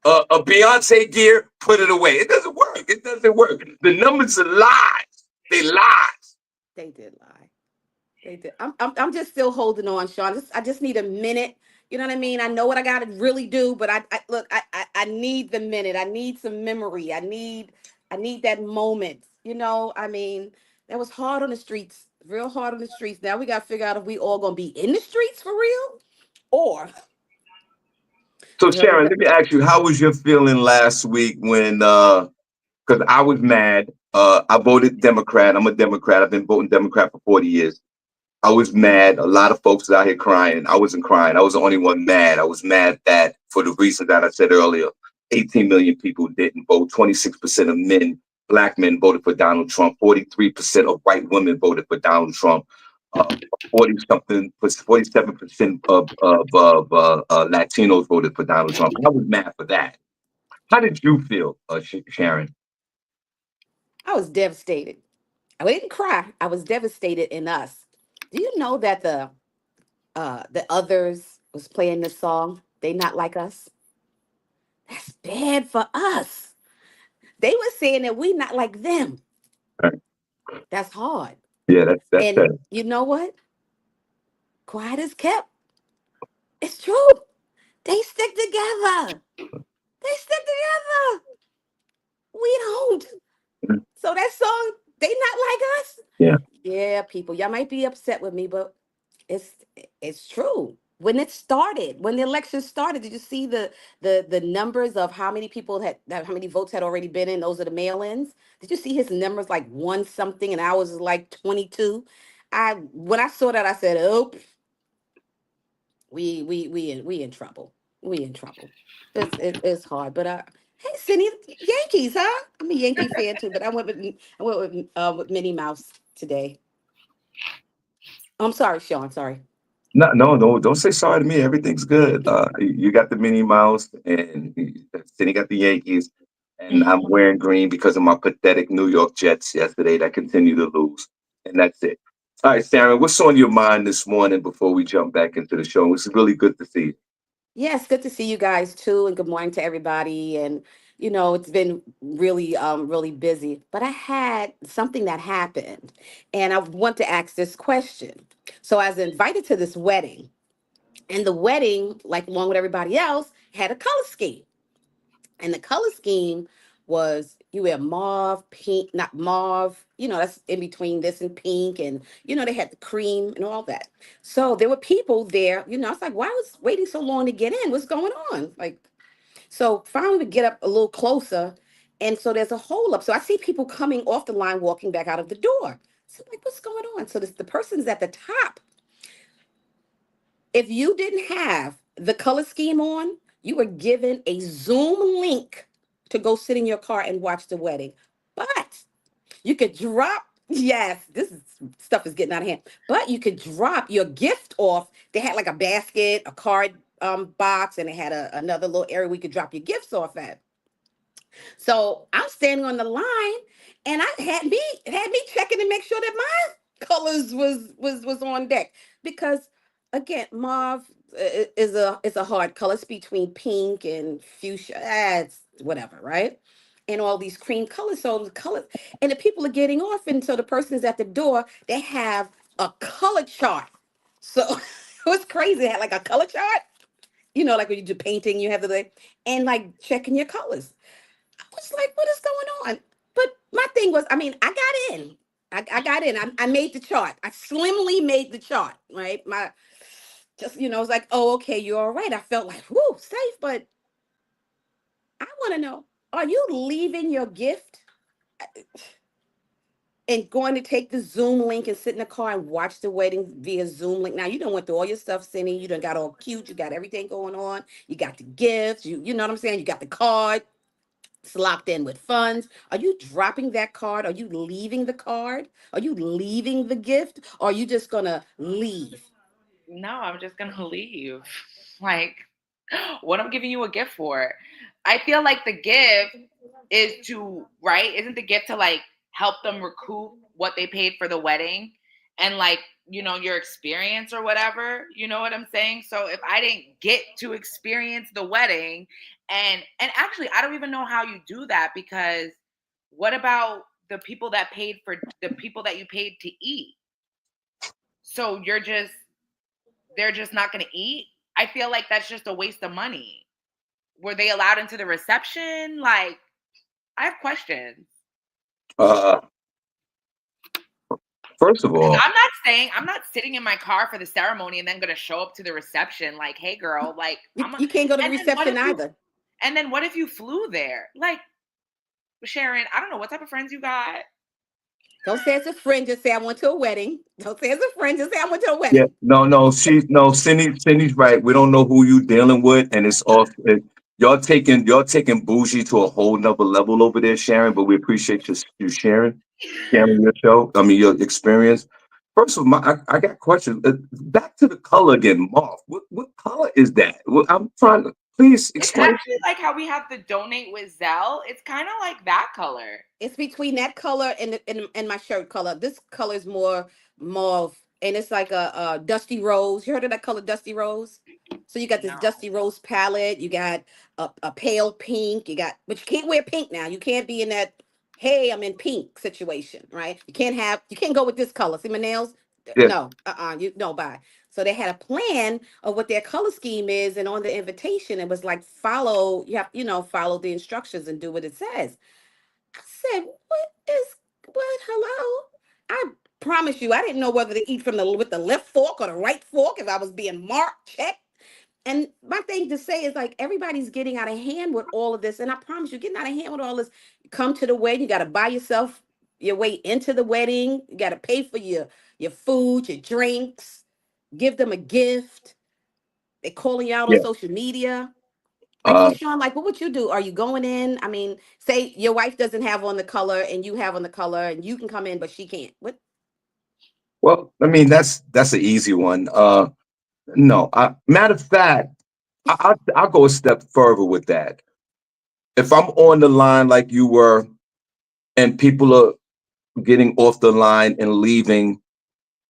A Beyonce gear, put it away. It doesn't work. It doesn't work. The numbers are lies. They lies. They did lie. They did. I'm just still holding on, Shawn. I just need a minute. You know what I mean? I know what I got to really do, but I need the minute. I need some memory. I need that moment. You know, I mean, that was hard on the streets, real hard on the streets. Now we got to figure out if we all gonna be in the streets for real, or. So Sharon, let me ask you, how was your feeling last week when? Because I was mad. I voted Democrat. I'm a Democrat. I've been voting Democrat for 40 years. I was mad. A lot of folks out here crying. I wasn't crying. I was the only one mad. I was mad that for the reason that I said earlier, 18 million people didn't vote. 26% of men, black men, voted for Donald Trump. 43% of white women voted for Donald Trump. 47% of Latinos voted for Donald Trump. I was mad for that. How did you feel, Sharon? I was devastated. I didn't cry. I was devastated in us. Do you know that the others was playing this song? They Not Like Us. That's bad for us. They were saying that we not like them. Right. That's hard. Yeah, that's and sad. You know what? Quiet is kept. It's true. They stick together. They stick together. We don't. Mhm. So that song, They Not Like Us. Yeah. Yeah, people, y'all might be upset with me, but It's it's true. When it started, when the election started, did you see the numbers of how many people how many votes had already been in? Those are the mail-ins. Did you see his numbers like one something and ours is like 22? I when I saw that, I said, "Oh, we in trouble. We in trouble." It's hard, but hey, Cindy, Yankees, huh? I'm a Yankee fan too, but I went with Minnie Mouse today. I'm sorry, Sean. Sorry. No, no, no, don't say sorry to me. Everything's good. You got the Minnie Mouse, and Cindy got the Yankees, and I'm wearing green because of my pathetic New York Jets yesterday that continue to lose, and that's it. All right, Sharon, what's on your mind this morning before we jump back into the show? It's really good to see you. Yes, good to see you guys too, and good morning to everybody. And it's been really busy. But I had something that happened, and I want to ask this question. So I was invited to this wedding, and the wedding, like along with everybody else, had a color scheme. And the color scheme was you wear mauve, pink, not mauve, that's in between this and pink. And, they had the cream and all that. So there were people there, it's like, why was waiting so long to get in? What's going on? Like, so finally we get up a little closer. And so there's a hole up. So I see people coming off the line, walking back out of the door. So I'm like, what's going on? So the person's at the top. If you didn't have the color scheme on, you were given a Zoom link to go sit in your car and watch the wedding. But you could drop, yes, stuff is getting out of hand. But you could drop your gift off. They had like a basket, a card box, and they had another little area we could drop your gifts off at. So I'm standing on the line, and I had me checking to make sure that my colors was on deck because again, mauve is a hard color. It's between pink and fuchsia. It's whatever, right? And all these cream colors. So the colors and the people are getting off, and so the person is at the door. They have a color chart. So it was crazy. They had like a color chart. Like when you do painting, you have and like checking your colors. I was like, what is going on? But my thing was, I mean, I got in. I got in. I made the chart. I slimly made the chart, right? I was like, oh, okay, you're all right. I felt like, whoo, safe. But I want to know, are you leaving your gift and going to take the Zoom link and sit in the car and watch the wedding via Zoom link? Now, you done went through all your stuff, Cindy. You done got all cute. You got everything going on. You got the gifts. You know what I'm saying? You got the card. It's locked in with funds. Are you dropping that card? Are you leaving the card? Are you leaving the gift? Or are you just gonna leave? No, I'm just gonna leave. Like, what I'm giving you a gift for? I feel like the gift is to, right? Isn't the gift to like help them recoup what they paid for the wedding and like, your experience or whatever? You know what I'm saying? So if I didn't get to experience the wedding and actually I don't even know how you do that because what about the people that you paid to eat? So they're just not going to eat. I feel like that's just a waste of money. Were they allowed into the reception? Like, I have questions. Uh, First of Because all, I'm not sitting in my car for the ceremony and then going to show up to the reception like, hey, girl, like, You can't go to the and then what reception if you, either. and then what if you flew there? Like, Sharon, I don't know what type of friends you got. Don't say it's a friend, just say I went to a wedding. Don't say it's a friend, just say I went to a yeah, wedding. no, no, no, Cindy's right. We don't know who you dealing with, and it's off. Y'all taking bougie to a whole nother level over there, Sharon. But we appreciate you sharing your show. I mean, your experience. First of all, I got questions. Back to the color again, mauve. What color is that? I'm trying to please It's explain. actually like how we have to donate with Zelle. It's kind of like that color. It's between that color and my shirt color. This color is more mauve, and it's like a dusty rose. You heard of that color, dusty rose? So you got this No. dusty rose palette. You got a pale pink. But you can't wear pink now. You can't be in that. Hey, I'm in pink situation, right? You can't go with this color. See my nails? Yeah, No, you no, bye. So they had a plan of what their color scheme is, and on the invitation, it was like follow the instructions and do what it says. I said, what? Hello? I promise you, I didn't know whether to eat with the left fork or the right fork, if I was being marked, checked. And my thing to say is like everybody's getting out of hand with all of this. And I promise you, getting out of hand with all this, come to the wedding, you got to buy yourself your way into the wedding. You got to pay for your food, your drinks, give them a gift. They're calling you out on Yeah. social media. Like, so Uh, Sean, like, what would you do? Are you going in? I mean, say your wife doesn't have on the color and you have on the color and you can come in, but she can't. What? well, I mean, that's an easy one. No, matter of fact, I'll go a step further with that. If I'm on the line like you were, and people are getting off the line and leaving,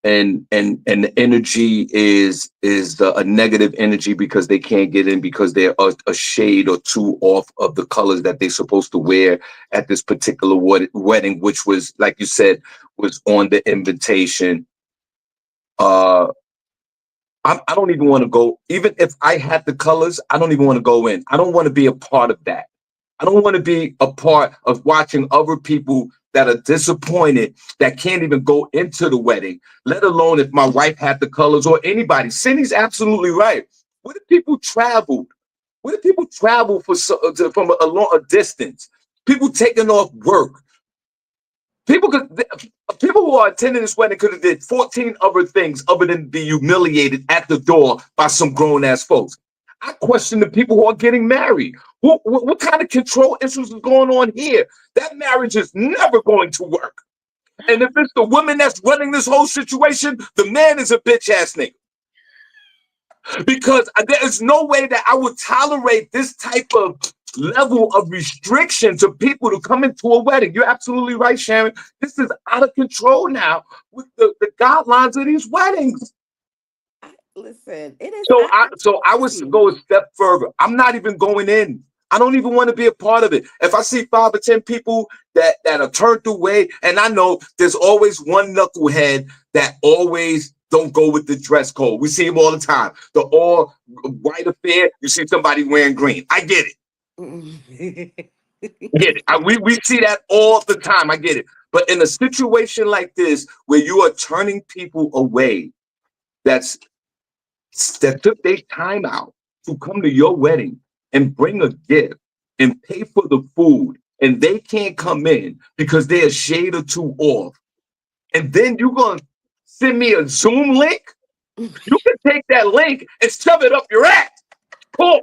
and the energy is a negative energy because they can't get in because they're a shade or two off of the colors that they're supposed to wear at this particular wedding, which was, like you said, was on the invitation. Uh, I don't even want to go. Even if I had the colors, I don't even want to go in. I don't want to be a part of that. I don't want to be a part of watching other people that are disappointed that can't even go into the wedding, let alone if my wife had the colors or anybody. Cindy's absolutely right. What if people traveled? What if people travel from a long distance? People taking off work. People who are attending this wedding could have did 14 other things other than be humiliated at the door by some grown ass folks. I question the people who are getting married. What kind of control issues is going on here? That marriage is never going to work. And if it's the woman that's running this whole situation, the man is a bitch ass nigga. Because there is no way that I would tolerate this type of level of restriction to people to come into a wedding. You're absolutely right, Sharon. This is out of control now with the guidelines of these weddings. Listen, it is. So I would go a step further. I'm not even going in. I don't even want to be a part of it. If I see 5 or 10 people that are turned away, and I know there's always one knucklehead that always don't go with the dress code. We see them all the time. The all white affair, you see somebody wearing green. I get it. Get it. We see that all the time. I get it. But in a situation like this, where you are turning people away, that took their time out to come to your wedding and bring a gift and pay for the food, and they can't come in because they're a shade or two off. And then you're going to send me a Zoom link? You can take that link and shove it up your ass. Cool.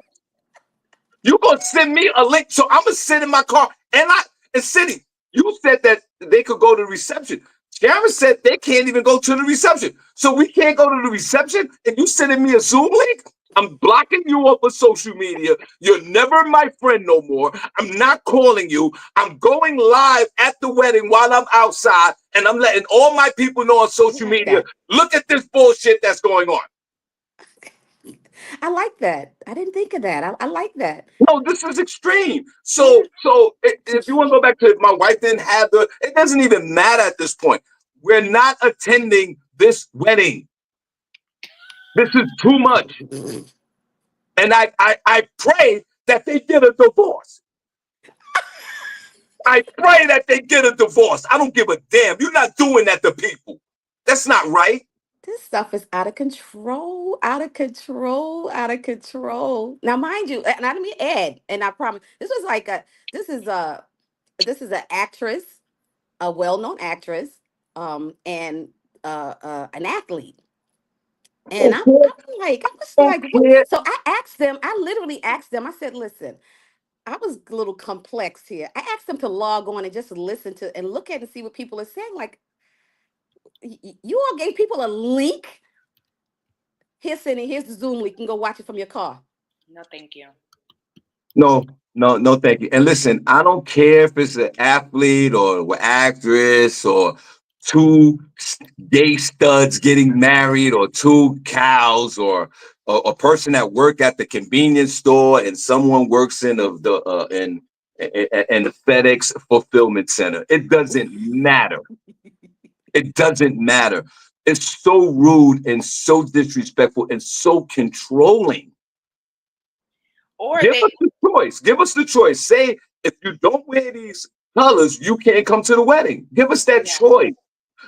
You're going to send me a link. So I'm going to sit in my car. And Cindy, you said that they could go to the reception. Sharon said they can't even go to the reception. So we can't go to the reception and you sending me a Zoom link? I'm blocking you off of social media. You're never my friend no more. I'm not calling you. I'm going live at the wedding while I'm outside, and I'm letting all my people know on social media, look at this bullshit that's going on. I like that. I didn't think of that. I like that. No, this is extreme. So if you want to go back to if my wife didn't have it doesn't even matter at this point. We're not attending this wedding. This is too much. And I pray that they get a divorce. I pray that they get a divorce. I don't give a damn. You're not doing that to people. That's not right. This stuff is out of control, out of control, out of control. Now, mind you, and I mean Ed, and I promise this was like this is an actress, a well-known actress, and an athlete. And I was like, what? So I asked them, I literally asked them, I said, listen, I was a little complex here. I asked them to log on and just listen to and look at and see what people are saying. Like, you all gave people a link. Here's Cindy, here's the Zoom link. You can go watch it from your car. No, thank you. No, thank you. And listen, I don't care if it's an athlete or an actress or 2 gay studs getting married or 2 cows or a person that work at the convenience store and someone works in the FedEx fulfillment center. It doesn't matter. It doesn't matter. It's so rude and so disrespectful and so controlling. Or Give us the choice. Give us the choice. Say, if you don't wear these colors, you can't come to the wedding. Give us that choice.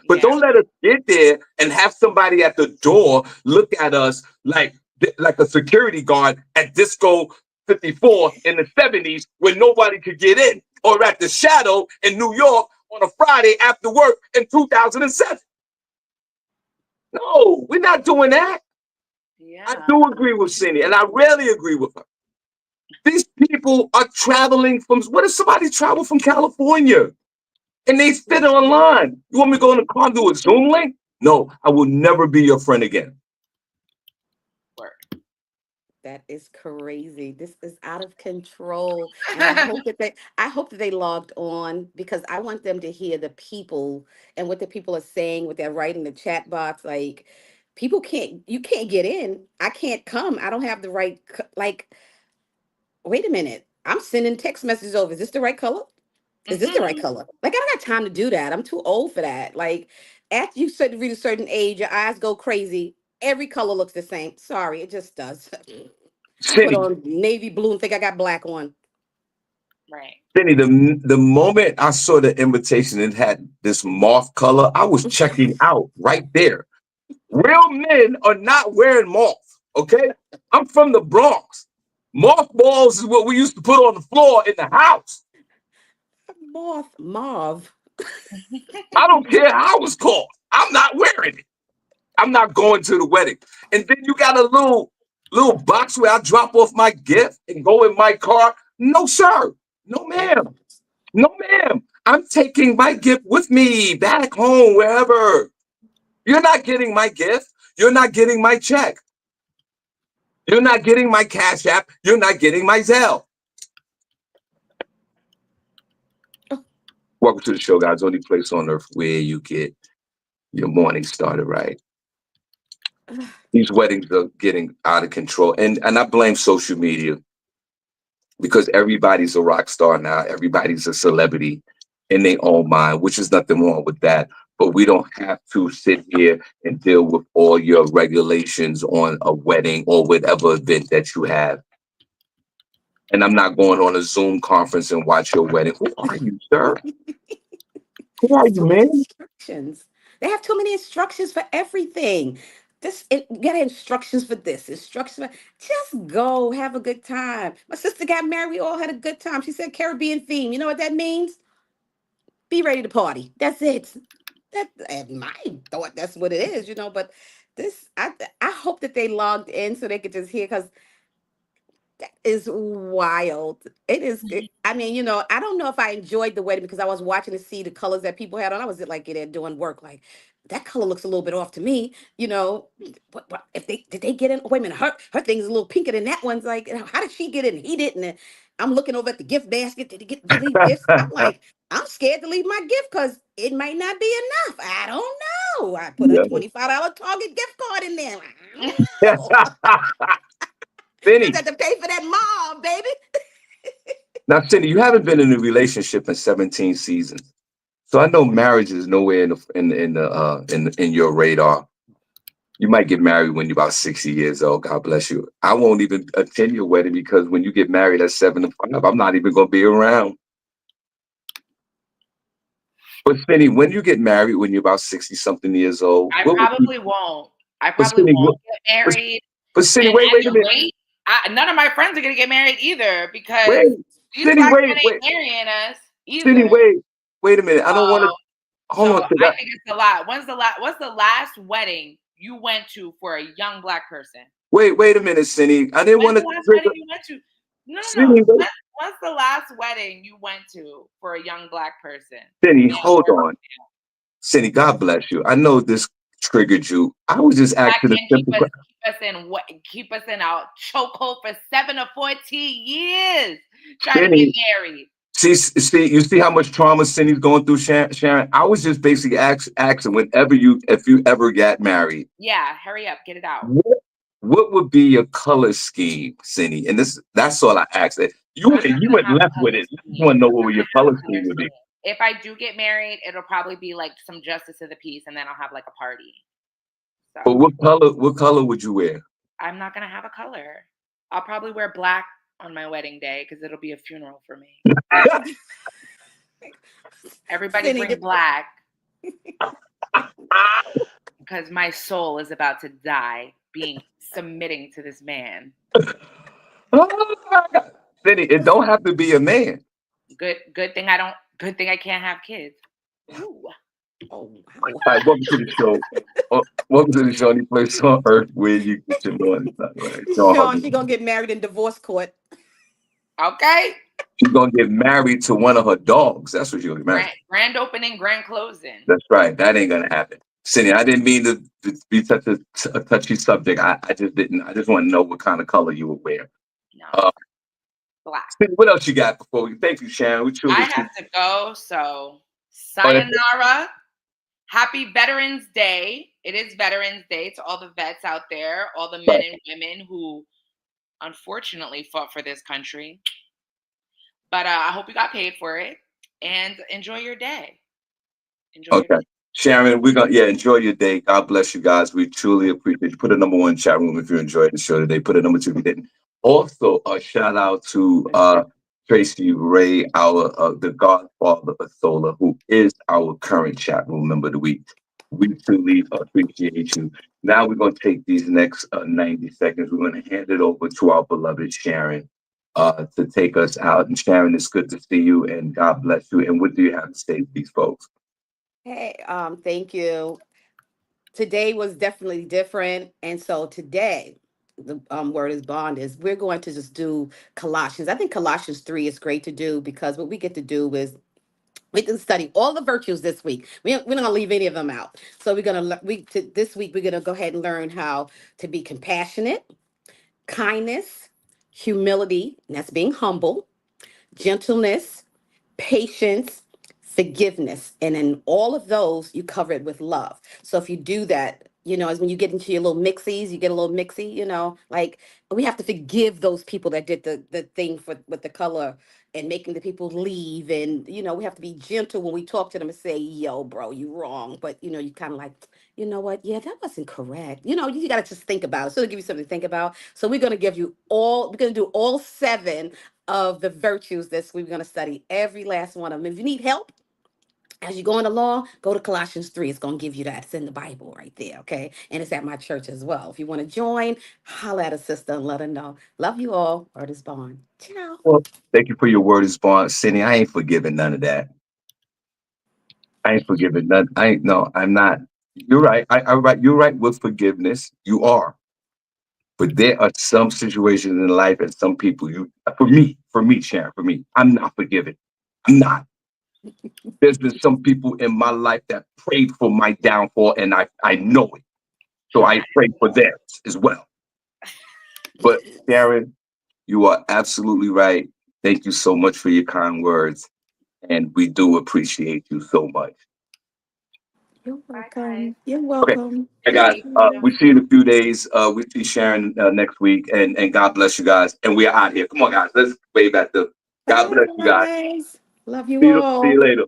But don't let us get there and have somebody at the door look at us like a security guard at Disco 54 in the 70s when nobody could get in, or at the Shadow in New York on a Friday after work in 2007. No, we're not doing that. Yeah. I do agree with Cindy, and I rarely agree with her. These people are traveling from, what if somebody traveled from California and they fit online? You want me to go in the car and do a Zoom link? No, I will never be your friend again. That is crazy. This is out of control. And I hope that they logged on, because I want them to hear the people and what the people are saying, what they're writing in the chat box. Like, you can't get in. I can't come. I don't have the right, like, wait a minute. I'm sending text messages over. Is this the right color? Is this the right color? Like, I don't got time to do that. I'm too old for that. Like, after you reach a certain age, your eyes go crazy. Every color looks the same. Sorry, it just does. I put Cindy, on navy blue and think I got black on. Right. Cindy, the moment I saw the invitation and had this moth color, I was checking out right there. Real men are not wearing moth, okay? I'm from the Bronx. Mothballs is what we used to put on the floor in the house. Mauve. I don't care how it's called. I'm not wearing it. I'm not going to the wedding. And then you got a little box where I drop off my gift and go in my car. No, sir. No, ma'am. No, ma'am. I'm taking my gift with me back home, wherever. You're not getting my gift. You're not getting my check. You're not getting my Cash App. You're not getting my Zelle. Welcome to the show, guys. Only place on earth where you get your morning started right. These weddings are getting out of control. And I blame social media, because everybody's a rock star now. Everybody's a celebrity in their own mind, which is nothing wrong with that. But we don't have to sit here and deal with all your regulations on a wedding or whatever event that you have. And I'm not going on a Zoom conference and watch your wedding. Who are you, sir? Who are There's you, too many man? instructions. They have too many instructions for everything. You got instructions for this, instructions for, just go have a good time. My sister got married. We all had a good time. She said Caribbean theme. You know what that means? Be ready to party. That's it. That, and my thought that's what it is, but I hope that they logged in so they could just hear, because that is wild. It is. I mean, I don't know if I enjoyed the wedding because I was watching to see the colors that people had on. I was like, there doing work. Like, that color looks a little bit off to me. What if did they get in? Wait a minute, her thing's a little pinker than that one's. Like, how did she get in? He didn't. And I'm looking over at the gift basket. Did he leave gifts? I'm like, I'm scared to leave my gift because it might not be enough. I don't know. I put a $25 Target gift card in there. I don't know. Cindy, Just have to pay for that mom, baby. now, Cindy, you haven't been in a relationship in 17 seasons, so I know marriage is nowhere in your radar. You might get married when you're about 60 years old. God bless you. I won't even attend your wedding, because when you get married at 75, I'm not even going to be around. But Cindy, when you get married when you're about 60 something years old, I probably won't. I but probably Cindy, won't get married. but Cindy, And wait at a the minute. rate, none of my friends are gonna get married either, because Wait, these Cindy, black men wait. ain't marrying us Cindy, either. wait a minute. I don't want to. So Hold on. I think it's a lot. What's the last wedding you went to for a young black person? Wait a minute, Cindy. I didn't want When's to. the last wedding you went to? No. Cindy, What's the last wedding you went to for a young black person? Cindy, hold on. Cindy, God bless you. I know this triggered you. I was just Black asking a men simple question. keep us in our chokehold for 7 or 14 years trying to Cindy, get married. you see how much trauma Cindy's going through, Sharon. I was just basically asking if you ever got married. Yeah, hurry up, get it out. What would be your color scheme, Cindy? And that's all I asked. You went left with it. I just want to know what your color scheme would be. If I do get married, it'll probably be like some justice of the peace, and then I'll have like a party. So, but what color would you wear? I'm not gonna have a color. I'll probably wear black on my wedding day because it'll be a funeral for me. Everybody bring black. because my soul is about to die being submitting to this man. Oh my God. Cindy, it don't have to be a man. Good thing I can't have kids. Ooh. Oh wow. All right, welcome to the show. Welcome to the show. Any place on earth where you get your morning sun, right? Sean, she gonna get married in divorce court. Okay. She's gonna get married to one of her dogs. That's what she's gonna get married. Grand opening, grand closing. That's right. That ain't gonna happen. Cindy, I didn't mean to be such a touchy subject. I just didn't. I just want to know what kind of color you would wear. No. Black. Cindy, what else you got before we? Thank you, Sharon. We truly I have to go. So sayonara. Happy Veterans Day. It is Veterans Day to all the vets out there, all the men and women who unfortunately fought for this country. But I hope you got paid for it and enjoy your day. Enjoy your day. Sharon, we're gonna enjoy your day. God bless you guys. We truly appreciate you. Put a number 1 chat room if you enjoyed the show today. Put a number 2 if you didn't. Also, a shout out to Tracy Ray, the godfather of Solar, who is our current chat room member of the week. We truly appreciate you. Now we're going to take these next 90 seconds. We're going to hand it over to our beloved Sharon to take us out. And Sharon, it's good to see you, and God bless you. And what do you have to say to these folks? Hey, thank you. Today was definitely different, and so today the word is bond is we're going to just do Colossians. I think Colossians 3 is great to do because what we get to do is we can study all the virtues this week. We're not gonna leave any of them out. So we're gonna this week we're gonna go ahead and learn how to be compassionate, kindness, humility, and that's being humble, gentleness, patience, forgiveness. And in all of those, you cover it with love. So if you do that, as when you get into your little mixies, you get a little mixy, like we have to forgive those people that did the thing with the color and making the people leave. And, we have to be gentle when we talk to them and say, yo, bro, you wrong. But, you kind of like, you know what? Yeah, that wasn't correct. You got to just think about it. So to give you something to think about. So we're going to do all 7 of the virtues this week. We're going to study every last one of them. If you need help as you're going along, go to Colossians 3. It's going to give you that. It's in the Bible right there, okay? And it's at my church as well. If you want to join, holler at a sister and let her know. Love you all. Word is bond. Ciao. Well, thank you for your word is bond. Cindy, I ain't forgiving none of that. I ain't forgiving none. I'm not. You're right. You're right with forgiveness. You are. But there are some situations in life and some people for me, Sharon, I'm not forgiving. I'm not. There's been some people in my life that prayed for my downfall, and I know it. So I pray for theirs as well. But Sharon, you are absolutely right. Thank you so much for your kind words. And we do appreciate you so much. You're welcome. Bye, You're welcome. Hey guys, we see you in a few days. We see Sharon next week, and God bless you guys. And we are out here. Come on, guys, let's wave at the. God bless you guys. Love you See all. you later.